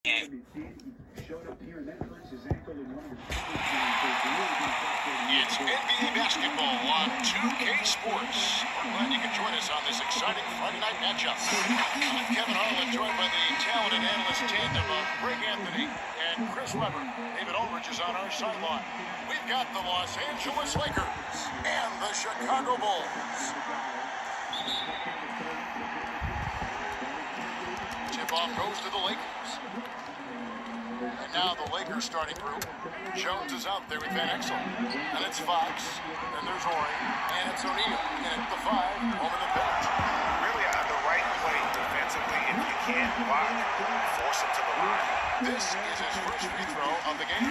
It's NBA basketball on 2K Sports. We're glad you can join us on this exciting Friday night matchup. I'm Kevin Harlan, joined by the talented analyst tandem of Greg Anthony and Chris Webber. David Aldridge is on our sideline. We've got the Los Angeles Lakers and the Chicago Bulls. Tip-off goes to the Lakers. And now the Lakers starting group. Jones is out there with Van Exel. And it's Fox. And there's Horry. And it's O'Neal. And it's the 5 over the bench. Really the right play defensively. If you can't block, force him to the line. This is his first free throw of the game.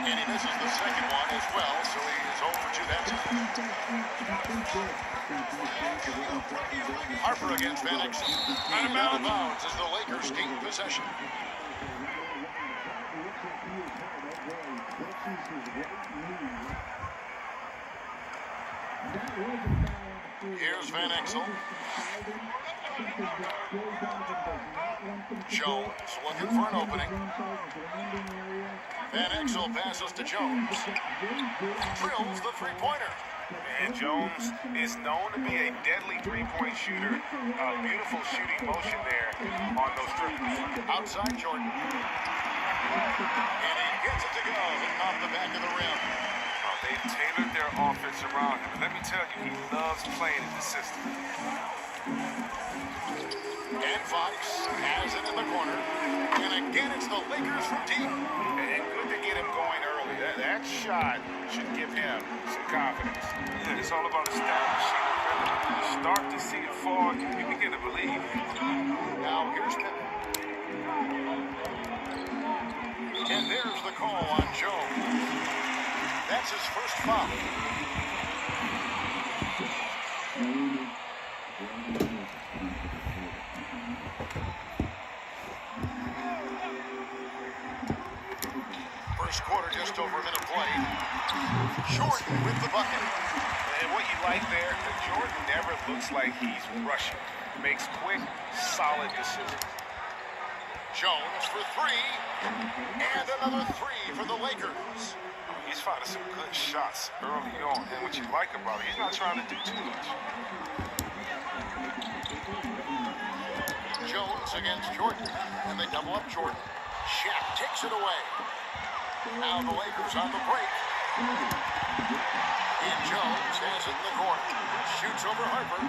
And he misses the second one as well, so he is 0 for 2 that time. Harper against Van Exel. And out of bounds as the Lakers gain possession. Here's Van Exel. Jones looking for an opening. Van Exel passes to Jones. Drills the three-pointer. And Jones is known to be a deadly three-point shooter. Beautiful shooting motion there on those strippers. Outside Jordan. And he gets it to go off the back of the rim. They've tailored their offense around him. And let me tell you, he loves playing in the system. And Fox has it in the corner. And again, it's the Lakers from deep. And good to get him going early. That shot should give him some confidence. Yeah, it's all about establishing the rhythm. You start to see it fall, you begin to believe. Now here's Pippen. And there's the call on Jones. That's his first foul. First quarter, just over a minute played. Jordan with the bucket. And what you like there, Jordan never looks like he's rushing. Makes quick, solid decisions. Jones for 3. And another 3 for the Lakers. He's finding some good shots early on. And what you like about it, he's not trying to do too much. Jones against Jordan. And they double up Jordan. Shaq takes it away. Now the Lakers on the break. And Jones has it in the corner. Shoots over Harper.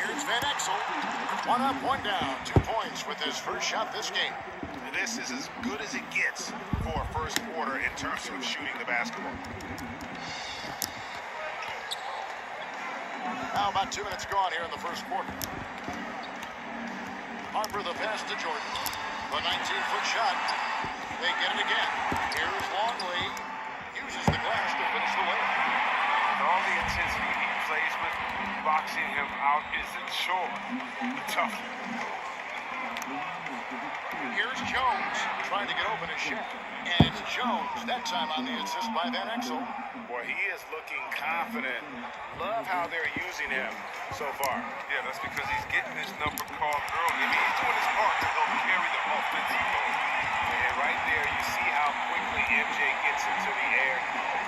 Here's Van Exel. 1 up, 1 down. 2 points with his first shot this game. This is as good as it gets for a first quarter in terms of shooting the basketball. Now about 2 minutes gone here in the first quarter. Harper the pass to Jordan. The 19-foot shot. They get it again. Here's Longley. Uses the glass to finish the layup. With all the intensity he plays with, boxing him out isn't sure. Tough. Here's Jones trying to get open his shot. And it's Jones, that time on the assist by Van Exel. Boy, he is looking confident. Love how they're using him so far. Yeah, that's because he's getting his number called early. I mean, he's doing his part to help carry the offensive load. And right there, you see how quickly MJ gets into the air.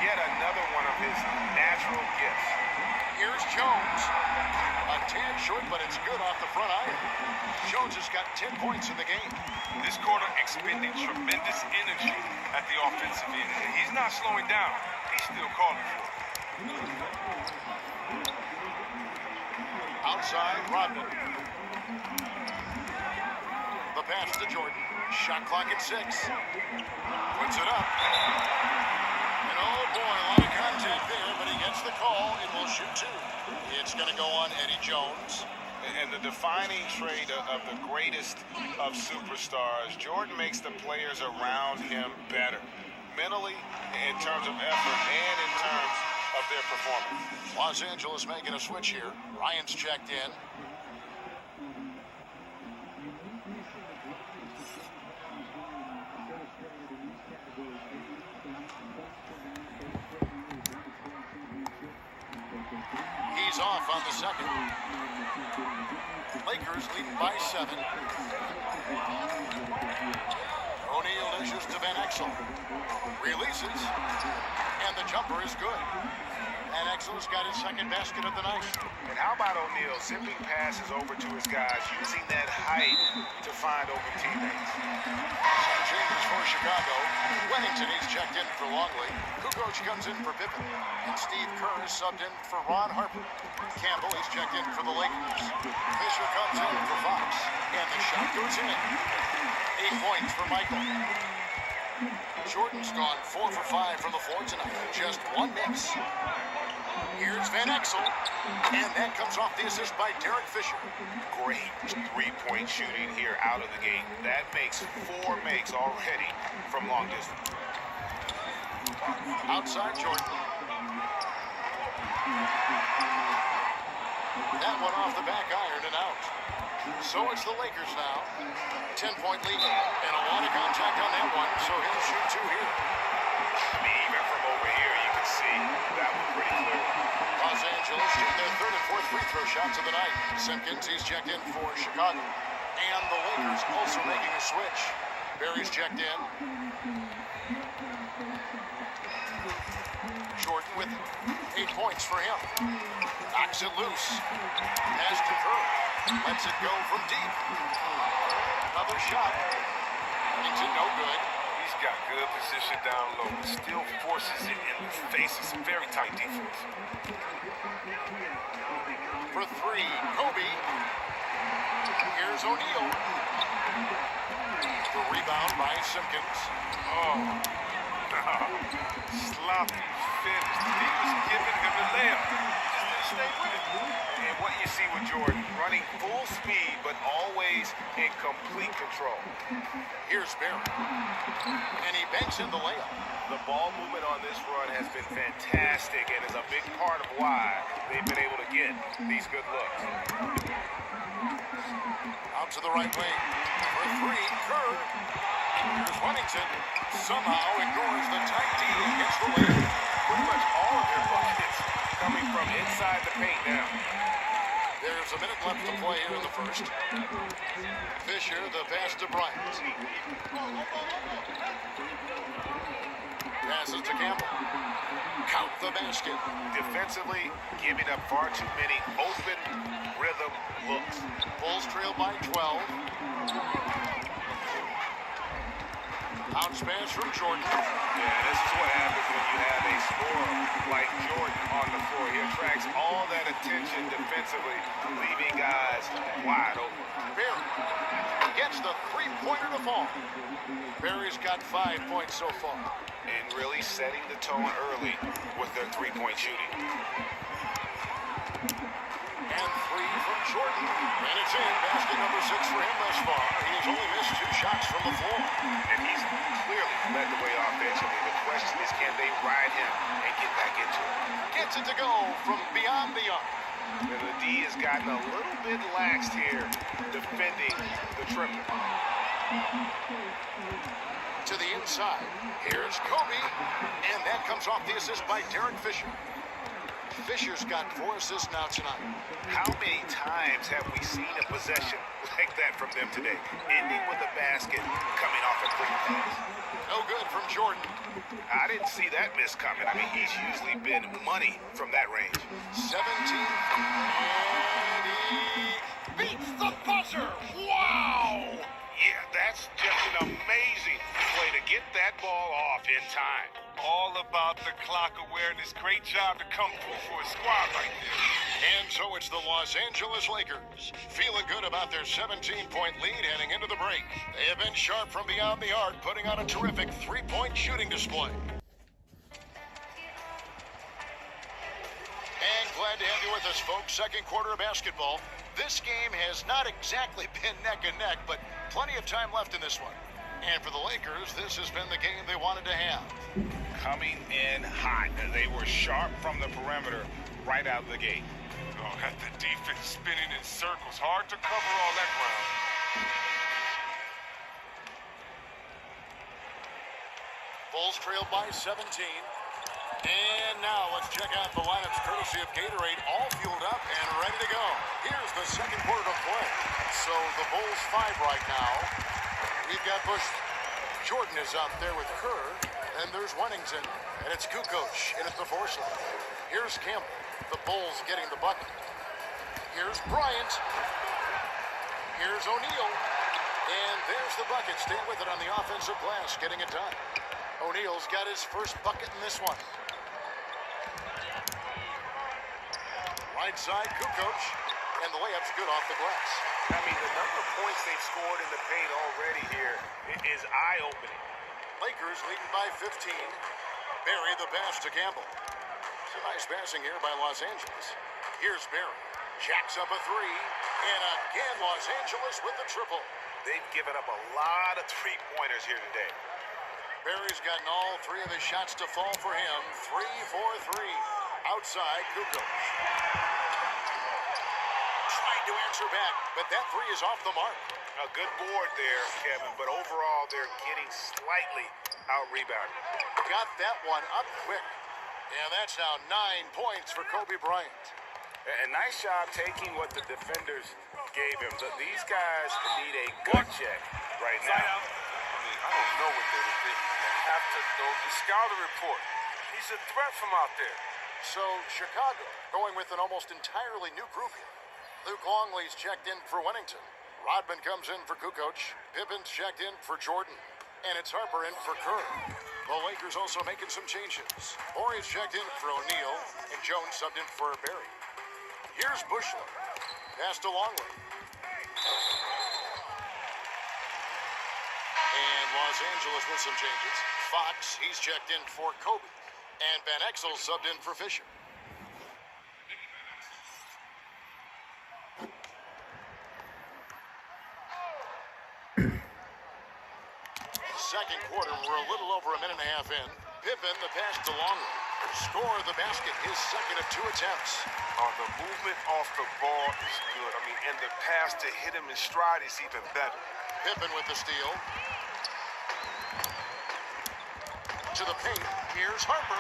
Yet another one of his natural gifts. Here's Jones. A tad short, but it's good off the front iron. Jones has got 10 points in the game. This quarter expending tremendous energy at the offensive end. He's not slowing down. He's still calling for it. Outside, Rodman. The pass to Jordan. Shot clock at 6. Puts it up. And oh boy, a lot of contact there, but he gets the call and will shoot 2. It's going to go on Eddie Jones. And the defining trait of the greatest of superstars, Jordan makes the players around him better. Mentally, in terms of effort, and in terms of their performance. Los Angeles making a switch here. Ryan's checked in. He's off on the second. Lakers leading by 7. O'Neal dishes to Van Exel. Releases. And the jumper is good. And Exel's got his second basket of the night. And how about O'Neal zipping passes over to his guys, using that height to find open teammates. Some changes for Chicago. Wennington is checked in for Longley. Kukoc comes in for Pippen. And Steve Kerr is subbed in for Ron Harper. Campbell is checked in for the Lakers. Fisher comes in for Fox. And the shot goes in. 8 points for Michael. Jordan's gone 4 for 5 from the floor tonight. Just one miss. Here's Van Exel, and that comes off the assist by Derek Fisher. Great three-point shooting here out of the gate. That makes 4 makes already from long distance. Outside Jordan. That one off the back iron and out. So it's the Lakers now. 10-point lead, and a lot of contact on that one, so he'll shoot 2 here. Even from over here, you can see that one pretty clear. Los Angeles shooting their 3rd and 4th free throw shots of the night. Simpkins, he's checked in for Chicago. And the Lakers also making a switch. Barry's checked in. Jordan with 8 points for him. Knocks it loose. Pass to Kerr. Lets it go from deep. Another shot. Makes it no good. He's got good position down low, but still forces it in the face of some very tight defense. For 3, Kobe. Here's O'Neal. The rebound by Simpkins. Oh, sloppy finish. He was giving him the layup. Just didn't stay with it. And what you see with Jordan, running full speed, but always in complete control. Here's Barry. And he banks in the layup. The ball movement on this run has been fantastic and is a big part of why they've been able to get these good looks. Out to the right wing. For 3, Kerr. Here's Wennington. Somehow ignores the tight D and gets the layup. Pretty much all of their buckets coming from inside the paint now. There's a minute left to play here in the first. Fisher, the pass to Bryant. Passes to Campbell. Count the basket. Defensively, giving up far too many open rhythm looks. Bulls trail by 12. Bounce pass from Jordan. Yeah, this is what happens when you have a scorer like Jordan on the floor. He attracts all that attention defensively, leaving guys wide open. Barry gets the 3-pointer to fall. Barry's got 5 points so far. And really setting the tone early with their 3-point shooting. And 3 from Jordan. And it's in. Basket number 6 for him thus far. He has only missed 2 shots from the floor. And he's clearly led the way offensively. The question is, can they ride him and get back into it? Gets it to go from beyond the arc. And the D has gotten a little bit laxed here, defending the triple. To the inside. Here's Kobe. And that comes off the assist by Derek Fisher. Fisher's got 4 assists now tonight. How many times have we seen a possession like that from them today? Ending with a basket, coming off a quick pass. No good from Jordan. I didn't see that miss coming. I mean, he's usually been money from that range. 17. And he beats the buzzer. Wow! Yeah, that's just an amazing play to get that ball off in time. All about the clock awareness. Great job to come through for a squad right there. And so it's the Los Angeles Lakers, feeling good about their 17-point lead heading into the break. They have been sharp from beyond the arc, putting on a terrific 3-point shooting display. And glad to have you with us, folks. Second quarter of basketball. This game has not exactly been neck and neck, but plenty of time left in this one. And for the Lakers, this has been the game they wanted to have. Coming in hot. They were sharp from the perimeter right out of the gate. Oh, got the defense spinning in circles. Hard to cover all that ground. Bulls trail by 17. And now let's check out the lineups courtesy of Gatorade, all fueled up and ready to go. Here's the second quarter of play. So the Bulls 5 right now. We've got Bush. Jordan is out there with Kerr. And there's Wennington. And it's Kukoc in at the force line. Here's Campbell. The Bulls getting the bucket. Here's Bryant. Here's O'Neal. And there's the bucket. Stay with it on the offensive glass, getting it done. O'Neal's got his first bucket in this one. Right side, Kukoc. And the layup's good off the glass. I mean, the number of points they've scored in the paint already here is eye-opening. Lakers leading by 15. Barry the pass to Campbell. It's a nice passing here by Los Angeles. Here's Barry. Jacks up a three. And again, Los Angeles with the triple. They've given up a lot of three-pointers here today. Barry's gotten all three of his shots to fall for him. 3 for 3. Outside, Kukoc. Trying to answer back, but that three is off the mark. A good board there, Kevin, but overall they're getting slightly out-rebounded. Got that one up quick. And that's now 9 points for Kobe Bryant. A nice job taking what the defenders gave him. These guys need a gut check right now. I don't know what they're doing. They have to know the scouting report. He's a threat from out there. So Chicago going with an almost entirely new group here. Luke Longley's checked in for Wennington. Rodman comes in for Kukoc. Pippen's checked in for Jordan. And it's Harper in for Kerr. The Lakers also making some changes. Horry's checked in for O'Neal. And Jones subbed in for Barry. Here's Bushler. Pass to Longley. And Los Angeles with some changes. Fox, he's checked in for Kobe. And Van Exel subbed in for Fisher. Second quarter, we're a little over a minute and a half in. Pippen, the pass to Longley. Score the basket, his second of 2 attempts. The movement off the ball is good. I mean, and the pass to hit him in stride is even better. Pippen with the steal. To the paint, here's Harper.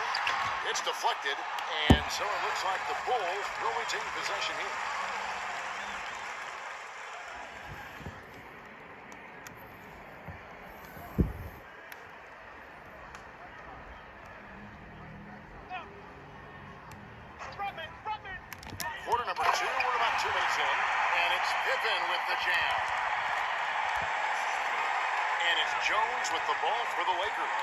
It's deflected, and so it looks like the Bulls will retain possession here. Quarter number 2, we're about 2 minutes in, and it's Pippen with the jam. And it's Jones with the ball for the Lakers.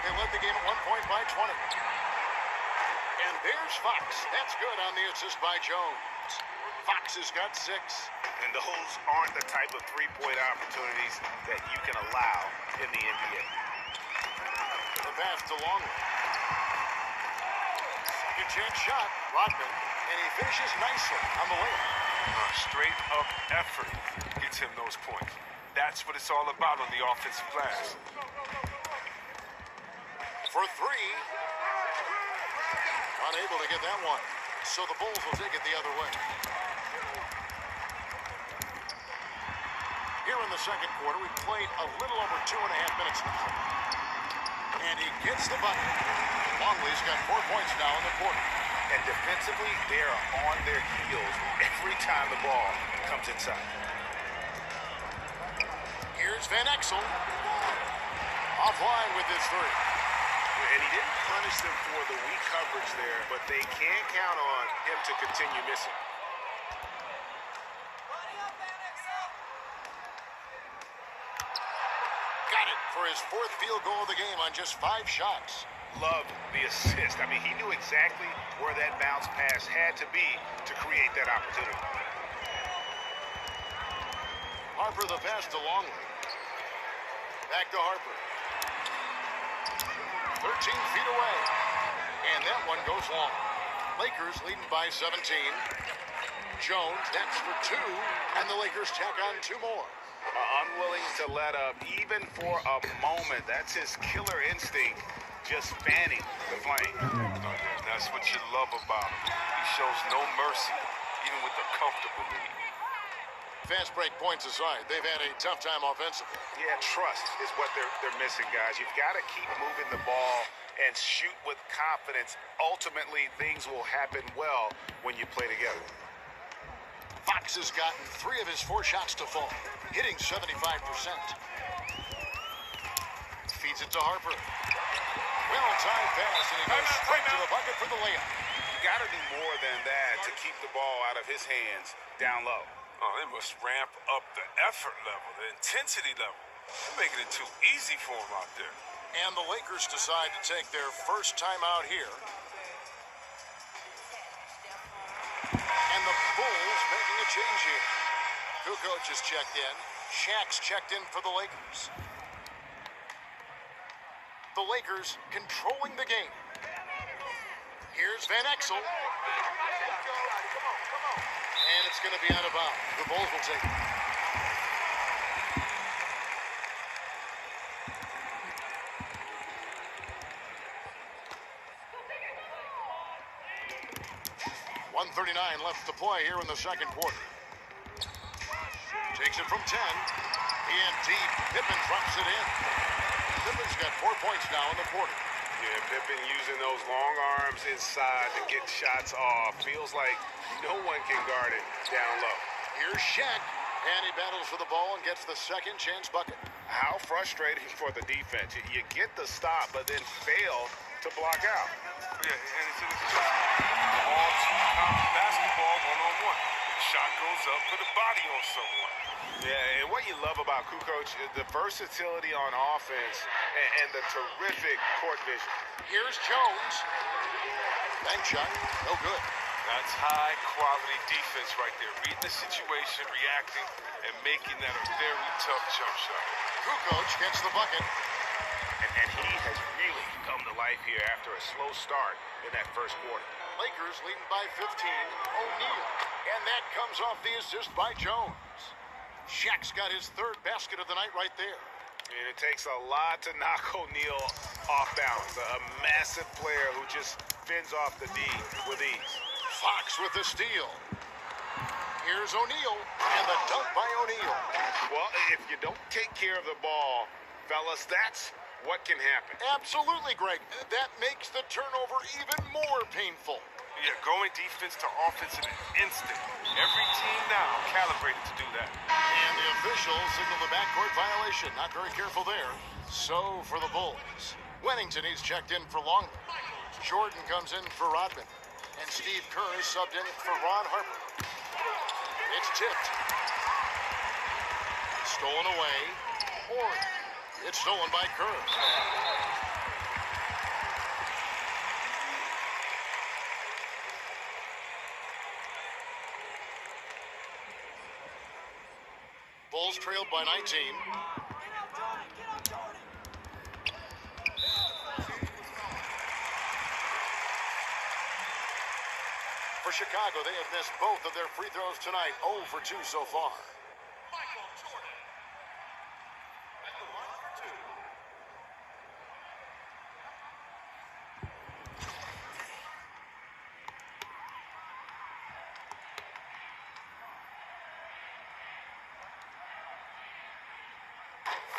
They led the game at 1 point by 20. And there's Fox. That's good on the assist by Jones. Fox has got 6. And those aren't the type of three-point opportunities that you can allow in the NBA. The pass to Longley. Second chance shot, Rodman, and he finishes nicely on the layup. Straight up effort gets him those points. That's what it's all about on the offensive glass. For 3. Unable to get that one. So the Bulls will take it the other way. Here in the second quarter, we've played a little over 2.5 minutes now. And he gets the bucket. Longley's got 4 points now in the quarter. And defensively, they are on their heels every time the ball comes inside. Here's Van Exel. Offline with his 3. And he didn't punish them for the weak coverage there, but they can count on him to continue missing. Got it for his 4th field goal of the game on just 5 shots. Loved the assist. I mean, he knew exactly where that bounce pass had to be to create that opportunity. Harper the pass to Longley. Back to Harper. 13 feet away. And that one goes long. Lakers leading by 17. Jones, that's for 2. And the Lakers tack on 2 more. Unwilling to let up even for a moment. That's his killer instinct, just fanning the flame. That's what you love about him. He shows no mercy, even with a comfortable lead. Fast break points aside, they've had a tough time offensively. Yeah, trust is what they're missing, guys. You've got to keep moving the ball and shoot with confidence. Ultimately, things will happen well when you play together. Fox has gotten 3 of his 4 shots to fall, hitting 75%. Feeds it to Harper. Well-timed pass, and he goes straight to the bucket for the layup. You got to do more than that to keep the ball out of his hands down low. Oh, they must ramp up the effort level, the intensity level. They're making it too easy for him out there. And the Lakers decide to take their first time out here. And the Bulls making a change here. Kukoc is checked in. Shaq's checked in for the Lakers. The Lakers controlling the game. Here's Van Exel. And it's going to be out of bounds. The Bulls will take it. .139 left to play here in the second quarter. Takes it from 10. In deep. Pippen drops it in. Pippen's got 4 points now in the quarter. Yeah, Pippen using those long arms inside to get shots off. Feels like no one can guard it down low. Here's Shaq, and he battles for the ball and gets the second chance bucket. How frustrating for the defense. You get the stop, but then fail to block out. Yeah, and it's just all-team basketball one-on-one. The shot goes up, put a body on someone. Yeah, and what you love about Kukoc is the versatility on offense and the terrific court vision. Here's Jones. Bank shot, no good. That's high-quality defense right there. Reading the situation, reacting, and making that a very tough jump shot. Kukoc gets the bucket. And he has really come to life here after a slow start in that first quarter. Lakers leading by 15. O'Neal. And that comes off the assist by Jones. Shaq's got his 3rd basket of the night right there. And it takes a lot to knock O'Neal off balance. A massive player who just fends off the D with ease. Fox with the steal. Here's O'Neal. And the dunk by O'Neal. Well, if you don't take care of the ball, fellas, that's what can happen. Absolutely, Greg. That makes the turnover even more painful. Yeah, going defense to offense in an instant. Every team now calibrated to do that. And the officials signal the backcourt violation. Not very careful there. So for the Bulls. Wennington, he's checked in for Longley. Jordan comes in for Rodman. And Steve Kerr is subbed in for Ron Harper. It's tipped. Stolen away. Horn. It's stolen by Kerr. Bulls trailed by 19. For Chicago, they have missed both of their free throws tonight. 0 for 2 so far.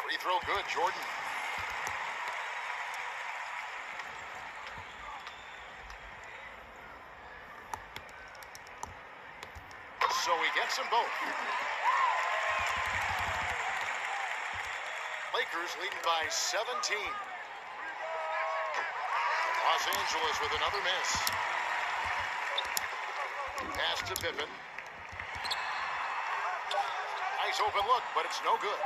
Free throw good, Jordan. So he gets them both. Lakers leading by 17. Los Angeles with another miss. Pass to Pippen. Nice open look, but it's no good.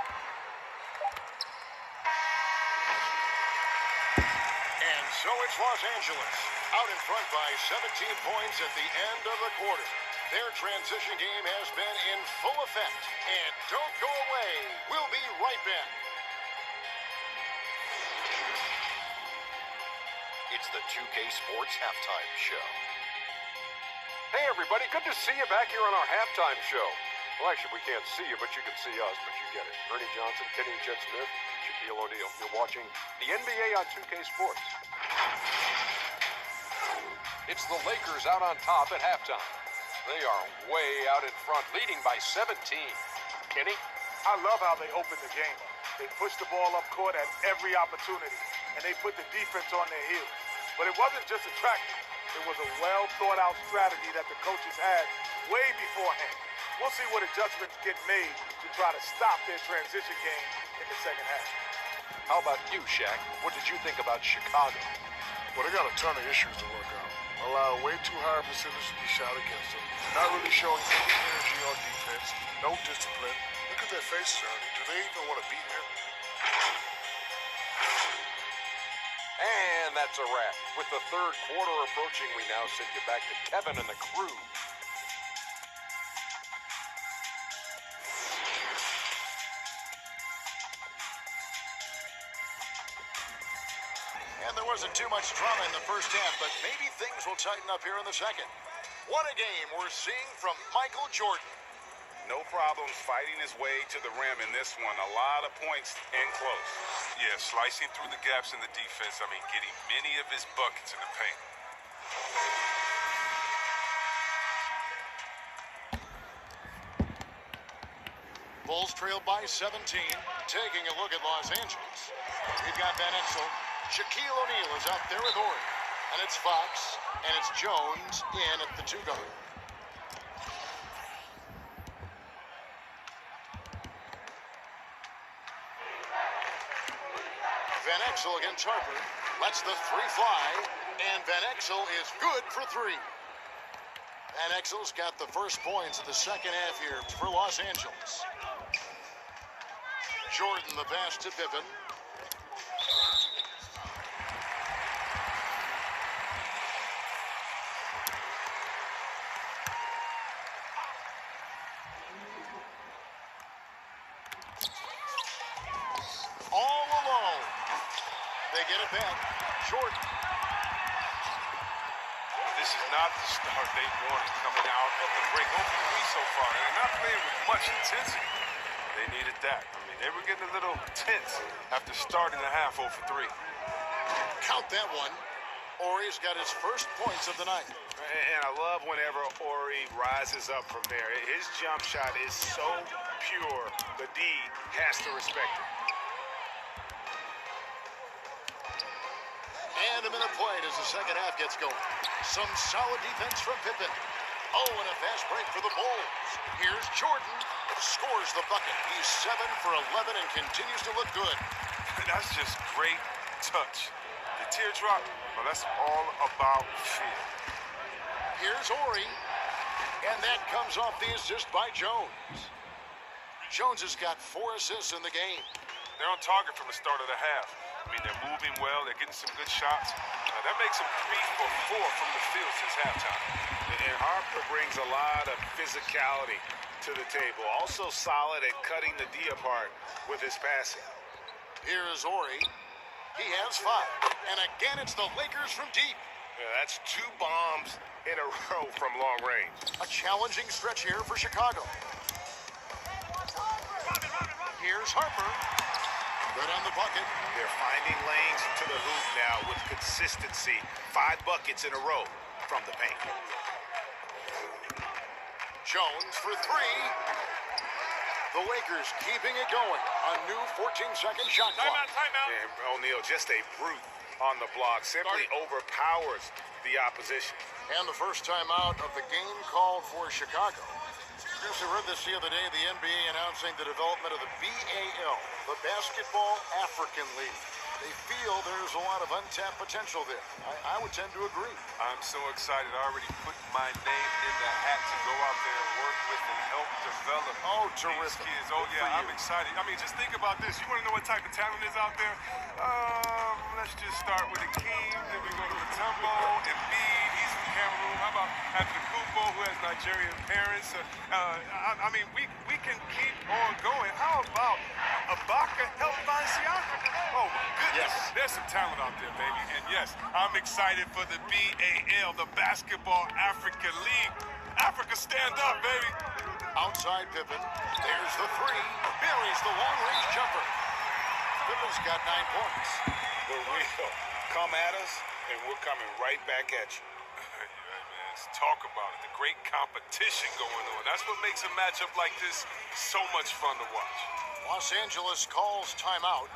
And so it's Los Angeles, out in front by 17 points at the end of the quarter. Their transition game has been in full effect. And don't go away. We'll be right back. It's the 2K Sports Halftime Show. Hey, everybody. Good to see you back here on our halftime show. Well, actually, we can't see you, but you can see us, but you get it. Ernie Johnson, Kenny Jet Smith, Shaquille O'Neal. You're watching the NBA on 2K Sports. It's the Lakers out on top at halftime. They are way out in front, leading by 17. Kenny? I love how they open the game. They push the ball up court at every opportunity. and they put the defense on their heels. But it wasn't just a tactic. It was a well-thought-out strategy that the coaches had way beforehand. We'll see what adjustments get made to try to stop their transition game in the second half. How about you, Shaq? What did you think about Chicago? Well, they got a ton of issues to work out. Allowing way too high percentage to be shot against them. Not really showing any energy on defense. No discipline. Look at their faces, Ernie. Do they even want to be here? And that's a wrap. With the third quarter approaching, we now send you back to Kevin and the crew. And there wasn't too much drama in the first half, but maybe things will tighten up here in the second. What a game we're seeing from Michael Jordan. No problems fighting his way to the rim in this one. A lot of points and close. Yeah, slicing through the gaps in the defense. I mean, getting many of his buckets in the paint. Bulls trailed by 17. Taking a look at Los Angeles. We've got Van Exel. Shaquille O'Neal is out there with Horry. And it's Fox. And it's Jones in at the 2 guard. Van Exel against Harper. Lets the 3 fly. And Van Exel is good for 3. Van Exel's got the first points of the second half here for Los Angeles. Jordan the pass to Pippen. All alone. They get it back. Jordan. This is not the start they wanted coming out of the break. 0 for 3 so far, and they're not playing with much intensity. They needed that. I mean, they were getting a little tense after starting the half 0 for 3. Count that one. Ori's got his first points of the night. And I love whenever Ori rises up from there. His jump shot is so pure, the D has to respect it. And a minute played as the second half gets going. Some solid defense from Pippen. Oh, and a fast break for the Bulls. Here's Jordan. Scores the bucket. He's 7 for 11 and continues to look good. That's just great touch. The teardrop, well, that's all about feel. Here's Ori. And that comes off the assist by Jones. Jones has got 4 assists in the game. They're on target from the start of the half. I mean, they're moving well. They're getting some good shots. That makes them 3 for 4 from the field since halftime. And Harper brings a lot of physicality to the table. Also solid at cutting the D apart with his passing. Here's Ori. He has 5. And again, it's the Lakers from deep. Yeah, that's 2 bombs in a row from long range. A challenging stretch here for Chicago. Here's Harper. Good on the bucket. They're finding lanes to the hoop now with consistency. 5 buckets in a row from the paint. Jones for 3. The Lakers keeping it going. A new 14-second shot clock. Timeout. And O'Neal, just a brute on the block. Simply overpowers the opposition. And the first timeout of the game called for Chicago. Chris, I read this the other day, the NBA announcing the development of the BAL, the Basketball African League. They feel there's a lot of untapped potential there. I would tend to agree. I'm so excited. I already put my name in the hat to go out there and work with and help develop these terrific. kids. Oh, yeah, I'm excited. I mean, just think about this. You want to know what type of talent is out there? Let's just start with Akeem, then we go to Mutombo, Embiid, he's from Cameroon. How about Antetokounmpo, who has Nigerian parents? I mean, we can keep on going. How about Ibaka Elfasiaka? Oh, my goodness. Yes. There's some talent out there, baby. And yes, I'm excited for the BAL, the Basketball African League. Africa, stand up, baby. Outside Pippen. There's the 3. Buries the long-range jumper. Pippen's got 9 points. The real come at us, and we're coming right back at you. Talk about it. The great competition going on. That's what makes a matchup like this so much fun to watch. Los Angeles calls timeout.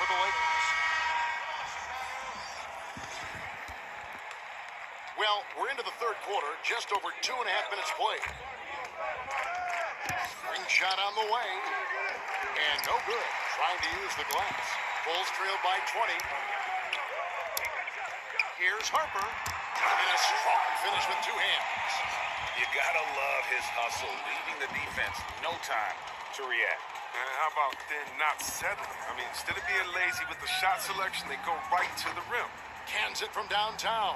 for the Lakers. Well, we're into the third quarter, just over 2.5 minutes played. Ring shot on the way, and no good. Trying to use the glass. Bulls trail by 20. Here's Harper, and a strong finish with two hands. You gotta love his hustle, leaving the defense no time to react. And how about then not settling? I mean, instead of being lazy with the shot selection, they go right to the rim. Cans it from downtown.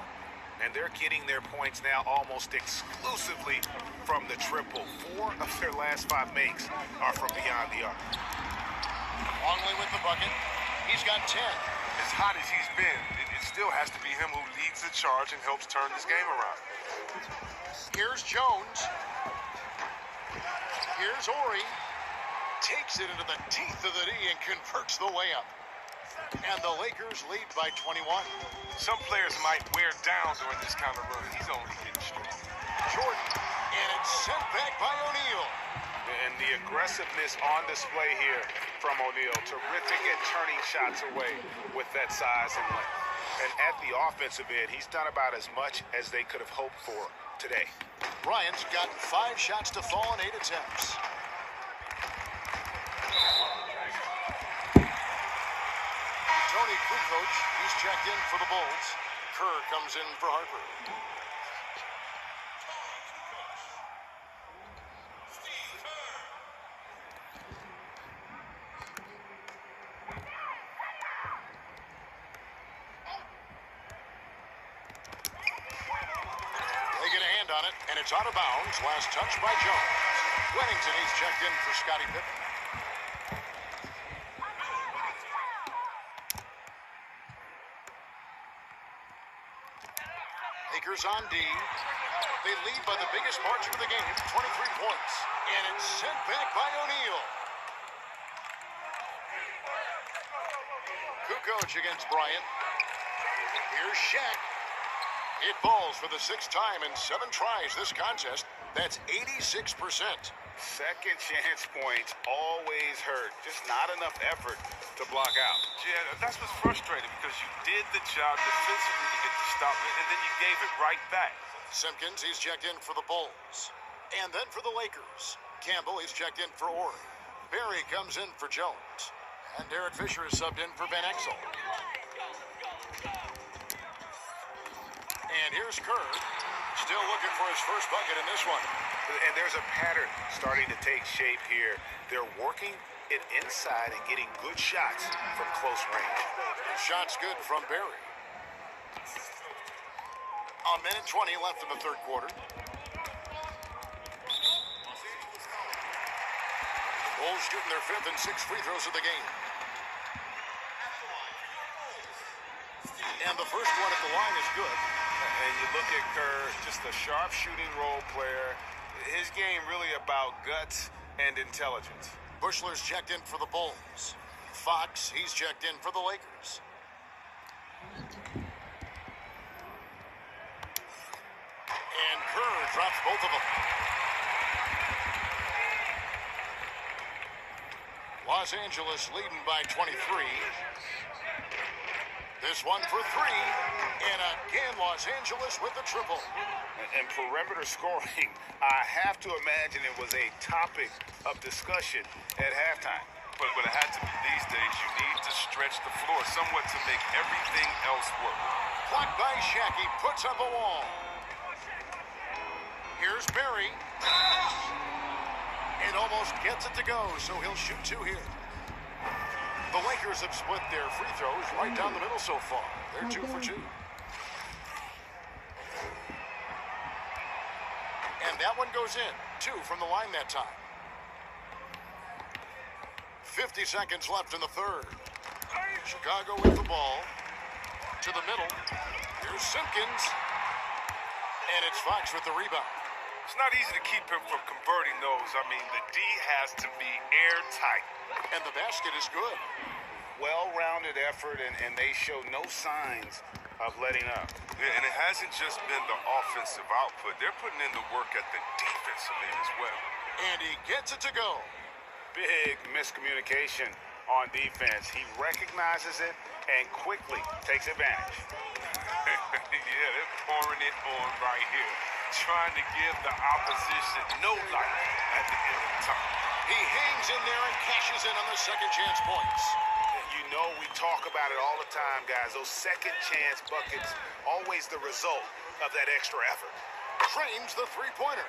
And they're getting their points now almost exclusively from the triple. 4 of their last 5 makes are from beyond the arc. Longley with the bucket. He's got 10. As hot as he's been, it still has to be him who leads the charge and helps turn this game around. Here's Jones. Here's Ori. Takes it into the teeth of the D and converts the layup. And the Lakers lead by 21. Some players might wear down during this kind of run. He's only getting strong. Jordan. And it's sent back by O'Neal. And the aggressiveness on display here from O'Neal. Terrific at turning shots away with that size and length. And at the offensive end, he's done about as much as they could have hoped for today. Bryant's got 5 shots to fall in 8 attempts. Tony Kukoc, he's checked in for the Bulls. Kerr comes in for Harper. They get a hand on it, and it's out of bounds. Last touch by Jones. Wennington, he's checked in for Scottie Pippen. Lakers on D. They lead by the biggest margin of the game, 23 points. And it's sent back by O'Neal. Kukoc against Bryant. Here's Shaq. It falls for the 6th time in 7 tries this contest. That's 86%. Second chance points always hurt. Just not enough effort to block out. Yeah, that's what's frustrating because you did the job defensively to get the stop, and then you gave it right back. Simpkins, he's checked in for the Bulls. And then for the Lakers. Campbell, he's checked in for Ori. Barry comes in for Jones. And Derek Fisher is subbed in for Van Exel. And here's Kerr. Still looking for his first bucket in this one. And there's a pattern starting to take shape here. They're working it inside and getting good shots from close range. Shot's good from Barry. A minute 20 left in the third quarter. Bulls shooting their 5th and 6th free throws of the game. And the first one at the line is good. And you look at Kerr, just a sharp shooting role player. His game really about guts and intelligence. Bushler's checked in for the Bulls. Fox, he's checked in for the Lakers. And Kerr drops both of them. Los Angeles leading by 23. This one for 3. And again, Los Angeles with the triple. And perimeter scoring, I have to imagine it was a topic of discussion at halftime. But it had to be these days. You need to stretch the floor somewhat to make everything else work. Blocked by Shaq. He puts up a wall. Here's Barry. It almost gets it to go, so he'll shoot 2 here. The Lakers have split their free throws right down the middle so far. They're 2 for 2. And that one goes in. 2 from the line that time. 50 seconds left in the third. Chicago with the ball. To the middle. Here's Simpkins. And it's Fox with the rebound. It's not easy to keep him from converting those. I mean, the D has to be airtight. And the basket is good. Well-rounded effort, and they show no signs of letting up. Yeah, and it hasn't just been the offensive output. They're putting in the work at the defensive end as well. And he gets it to go. Big miscommunication on defense. He recognizes it and quickly takes advantage. Yeah, they're pouring it on right here, trying to give the opposition no life at the end of the time. He hangs in there and cashes in on the second chance points. You know we talk about it all the time, guys. Those second chance buckets, always the result of that extra effort. Trains the three-pointer.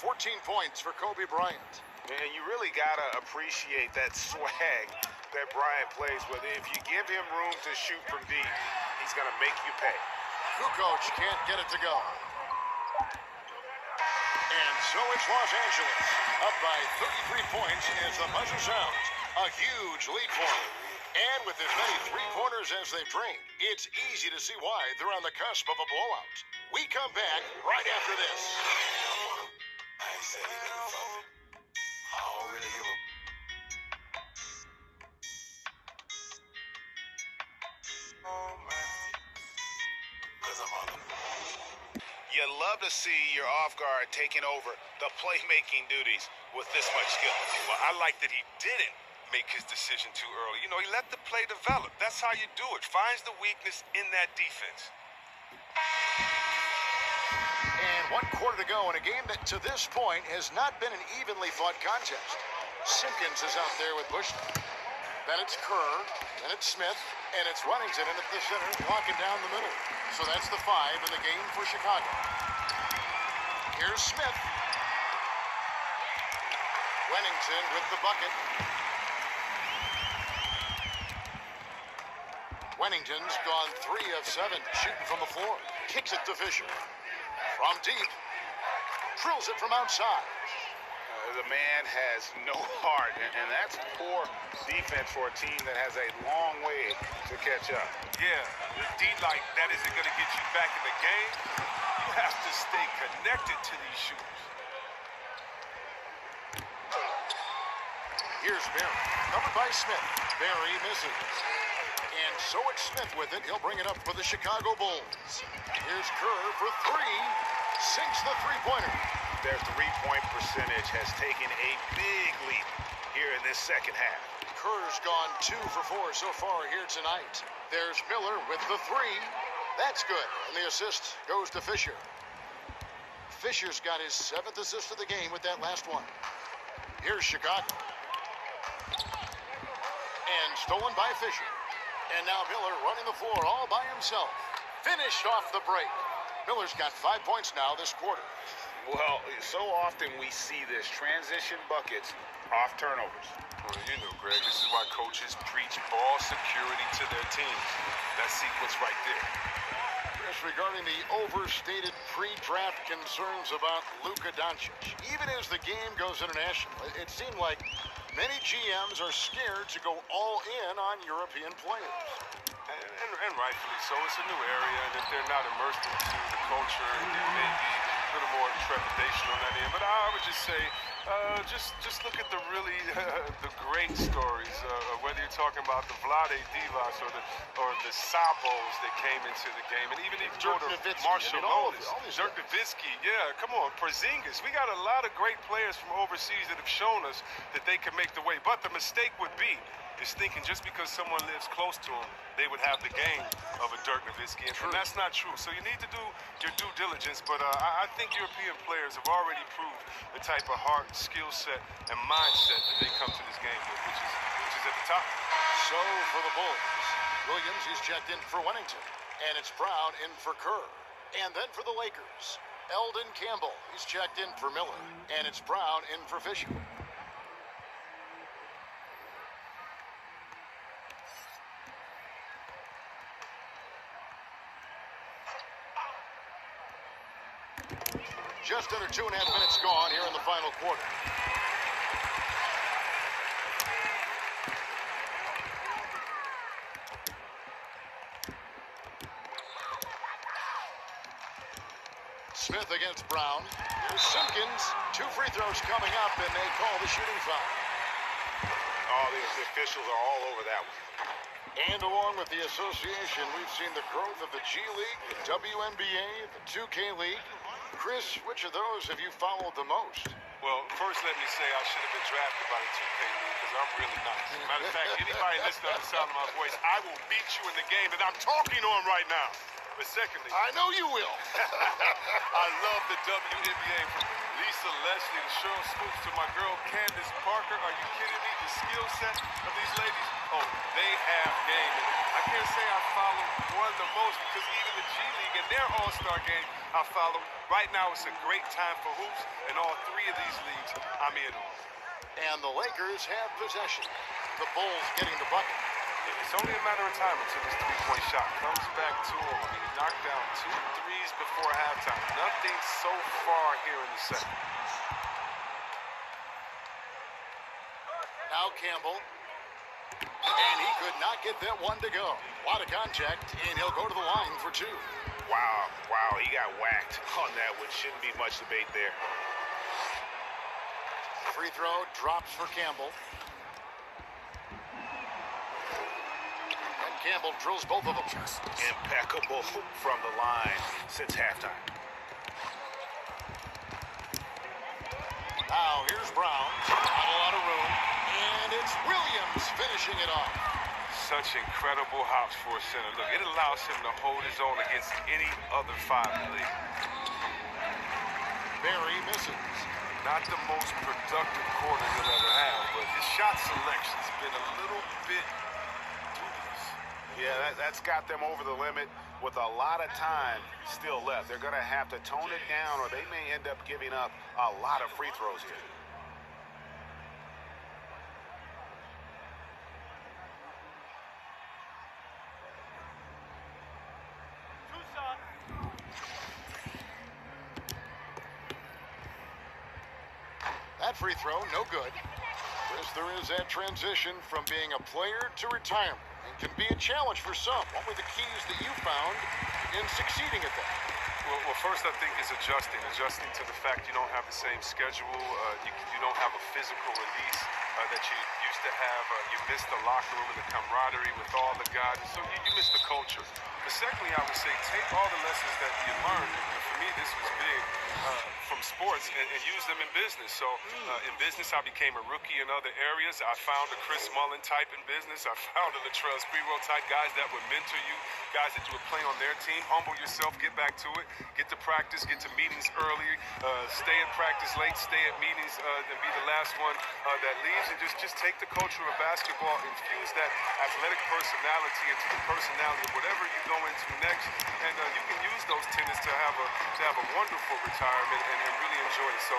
14 points for Kobe Bryant. And you really got to appreciate that swag that Bryant plays with. If you give him room to shoot from deep, he's going to make you pay. Kukoc can't get it to go. And so it's Los Angeles, up by 33 points as the buzzer sounds. A huge lead for them. And with as many three-pointers as they've drained, it's easy to see why they're on the cusp of a blowout. We come back right after this. I ain't said anything before. I already give up. Oh, man. Because I'm on them. You love to see your off guard taking over the playmaking duties with this much skill. Well, I like that he didn't make his decision too early. You know, he let the play develop. That's how you do it. Finds the weakness in that defense. And 1 quarter to go in a game that to this point has not been an evenly fought contest. Simpkins is out there with Bush. Then it's Kerr, then it's Smith, and it's Wennington in at the center, walking down the middle. So that's the 5 in the game for Chicago. Here's Smith. Wennington with the bucket. Wennington's gone 3 of 7 shooting from the floor. Kicks it to Fisher. From deep. Drills it from outside. The man has no heart, and that's poor defense for a team that has a long way to catch up. Yeah, the D like that isn't going to get you back in the game. You have to stay connected to these shooters. Here's Barry. Covered by Smith. Barry misses. And so it's Smith with it. He'll bring it up for the Chicago Bulls. Here's Kerr for 3. Sinks the three-pointer. Their three-point percentage has taken a big leap here in this second half. Kerr's gone 2 for 4 so far here tonight. There's Miller with the 3. That's good. And the assist goes to Fisher. Fisher's got his 7th assist of the game with that last one. Here's Chicago. And stolen by Fisher. And now Miller running the floor all by himself. Finished off the break. Miller's got 5 points now this quarter. Well, so often we see this, transition buckets off turnovers. Well, you know, Greg, this is why coaches preach ball security to their teams. That sequence right there. Chris, regarding the overstated pre-draft concerns about Luka Doncic, even as the game goes international, it seemed like many GMs are scared to go all in on European players. And rightfully so. It's a new area, and if they're not immersed into the culture, there may be a little more trepidation on that end. But I would just say, just look at the really the great stories. Whether you're talking about the Vlade Divas or the Sabos that came into the game, and even if you go to Marshall Lotus, Dirk Nowitzki, yeah, come on, Porzingis. We got a lot of great players from overseas that have shown us that they can make the way. But the mistake would be is thinking just because someone lives close to them, they would have the game of a Dirk Nowitzki, and that's not true. So you need to do your due diligence, but I think European players have already proved the type of heart, skill set, and mindset that they come to this game with, which is at the top. So for the Bulls, Williams, he's checked in for Wennington, and it's Brown in for Kerr. And then for the Lakers, Eldon Campbell, he's checked in for Miller, and it's Brown in for Fisher. Just under 2.5 minutes gone here in the final quarter. Smith against Brown. Here's Simpkins. 2 free throws coming up, and they call the shooting foul. Oh, the officials are all over that one. And along with the association, we've seen the growth of the G League, the WNBA, the 2K League. Chris, which of those have you followed the most? Well, first let me say I should have been drafted by the 2K League because I'm really nice. Matter of fact, anybody listening to the sound of my voice, I will beat you in the game that I'm talking on right now. But secondly, I know you will. I love the WNBA from Lisa Leslie to Cheryl Swoops to my girl Candace Parker. Are you kidding me? The skill set of these ladies, oh, they have game. And I can't say I follow one the most because even the G League and their All-Star game I follow. Right now it's a great time for hoops, and all three of these leagues I'm in on. And the Lakers have possession. The Bulls getting the bucket. It's only a matter of time until this three-point shot comes back to him. I mean, he knocked down 2 threes before halftime. Nothing so far here in the second. Now Campbell. And he could not get that one to go. A lot of contact, and he'll go to the line for 2. Wow, he got whacked on that one. Shouldn't be much debate there. Free throw drops for Campbell. And Campbell drills both of them. Impeccable from the line since halftime. Now here's Brown. Not a lot of room. And it's Williams finishing it off. Such incredible hops for a center. Look, it allows him to hold his own against any other 5 in the league. Barry misses. Not the most productive quarter he'll ever have, but his shot selection's been a little bit dubious. Yeah, that's got them over the limit with a lot of time still left. They're going to have to tone it down, or they may end up giving up a lot of free throws here. That free throw, no good. As there is that transition from being a player to retirement, and can be a challenge for some. What were the keys that you found in succeeding at that? Well, first I think is adjusting to the fact you don't have the same schedule. You don't have a physical release that you used to have. You miss the locker room and the camaraderie with all the guys, so you miss the culture. But secondly, I would say take all the lessons that you learned. And for me, this was big from sports and use them in business. So in business, I became a rookie in other areas. I found a Chris Mullin type in business. I found a Latrell Sprewell type, guys that would mentor you, guys that you would play on their team. Humble yourself, get back to it, get to practice, get to meetings early, stay at practice late, stay at meetings, and be the last one that leaves. And just take the culture of basketball, infuse that athletic personality into the personality of whatever you go into next, and you can use those tenets to have a wonderful retirement and really enjoy it. So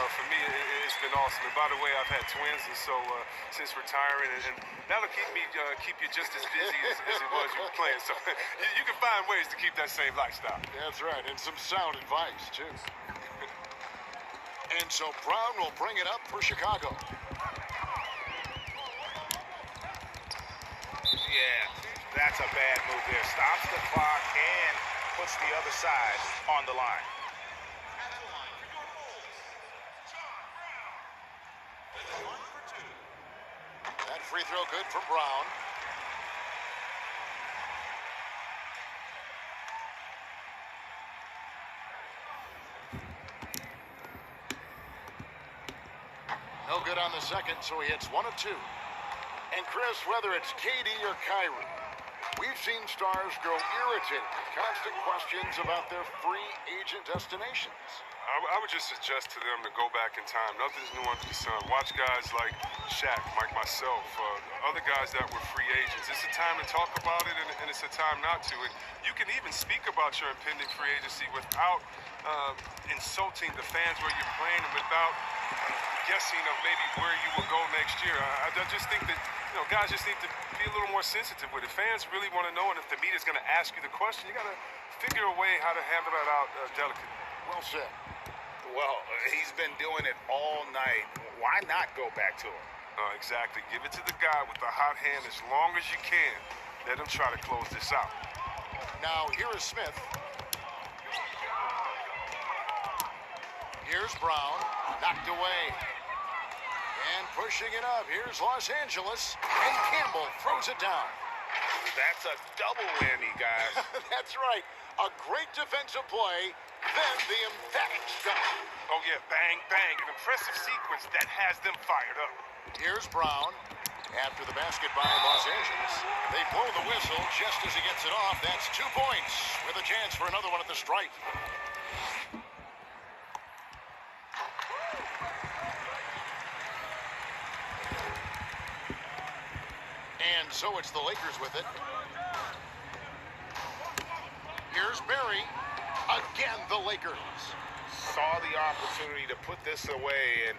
for me, it's been awesome. And by the way, I've had twins, and so since retiring, and that'll keep you just as busy as it was you were playing. So you can find ways to keep that same lifestyle. That's right, and some sound advice, too. And so Brown will bring it up for Chicago. Yeah, that's a bad move there. Stops the clock and puts the other side on the line. That free throw good for Brown. No good on the second, so he hits 1 of 2. And Chris, whether it's KD or Kyrie, we've seen stars grow irritated with constant questions about their free agent destinations. I would just suggest to them to go back in time. Nothing's new under the sun. Watch guys like Shaq, like myself, other guys that were free agents. It's a time to talk about it, and it's a time not to. And you can even speak about your impending free agency without insulting the fans where you're playing and without guessing of maybe where you will go next year. I just think that guys just need to be a little more sensitive with it. Fans really want to know, and if the media's going to ask you the question, you got to figure a way how to handle that out delicately. Well said. Well, he's been doing it all night. Why not go back to him? Exactly. Give it to the guy with the hot hand as long as you can. Let him try to close this out. Now, here is Smith. Here's Brown. Knocked away. And pushing it up. Here's Los Angeles. And Campbell throws it down. That's a double whammy, guys. That's right. A great defensive play, then the emphatic stop. Oh, yeah, bang, bang. An impressive sequence that has them fired up. Here's Brown. After the basket by Los Angeles. They blow the whistle just as he gets it off. That's 2 points with a chance for another one at the stripe. And so it's the Lakers with it. Here's Barry. Again, the Lakers. Saw the opportunity to put this away and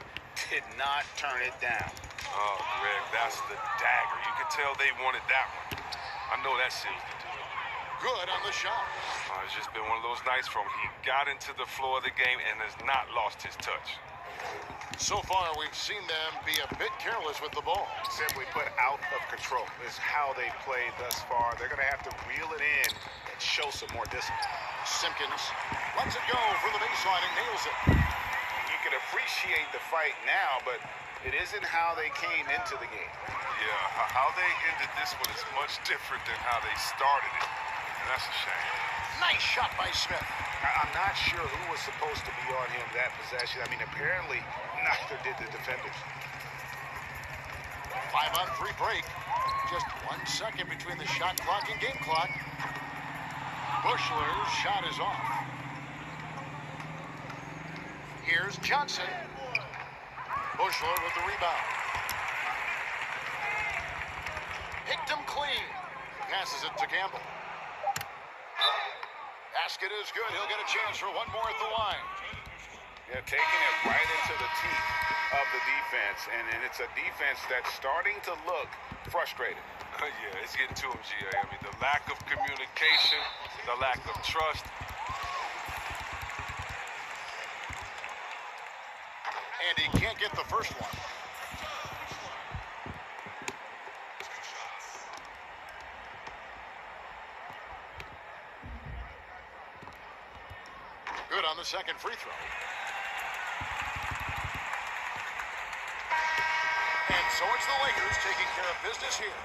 did not turn it down. Oh, Greg, that's the dagger. You could tell they wanted that one. I know that seals the deal. Good on the shot. It's just been one of those nights for him. He got into the floor of the game and has not lost his touch. So far, we've seen them be a bit careless with the ball. Simply put, out of control is how they played thus far. They're going to have to reel it in and show some more discipline. Simpkins lets it go from the baseline and nails it. You can appreciate the fight now, but it isn't how they came into the game. Yeah, how they ended this one is much different than how they started it. And that's a shame. Nice shot by Smith. I'm not sure who was supposed to be on him that possession. I mean, apparently neither did the defenders. 5-on-3 break. Just 1 second between the shot clock and game clock. Bushler's shot is off. Here's Johnson. Bushler with the rebound. Picked him clean. Passes it to Campbell. Basket is good. He'll get a chance for one more at the line. Yeah, taking it right into the teeth of the defense, and it's a defense that's starting to look frustrated. Yeah, it's getting to him, GA. I mean, the lack of communication, the lack of trust. And he can't get the first one. Good on the second free throw. And so it's the Lakers taking care of business here.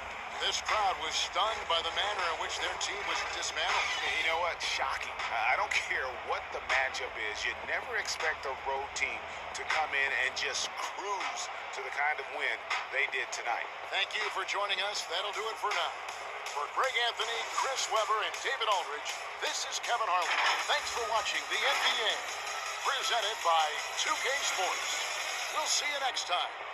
This crowd was stunned by the manner in which their team was dismantled. You know what? Shocking. I don't care what the matchup is. You never expect a road team to come in and just cruise to the kind of win they did tonight. Thank you for joining us. That'll do it for now. For Greg Anthony, Chris Webber, and David Aldridge, this is Kevin Harlan. Thanks for watching the NBA, presented by 2K Sports. We'll see you next time.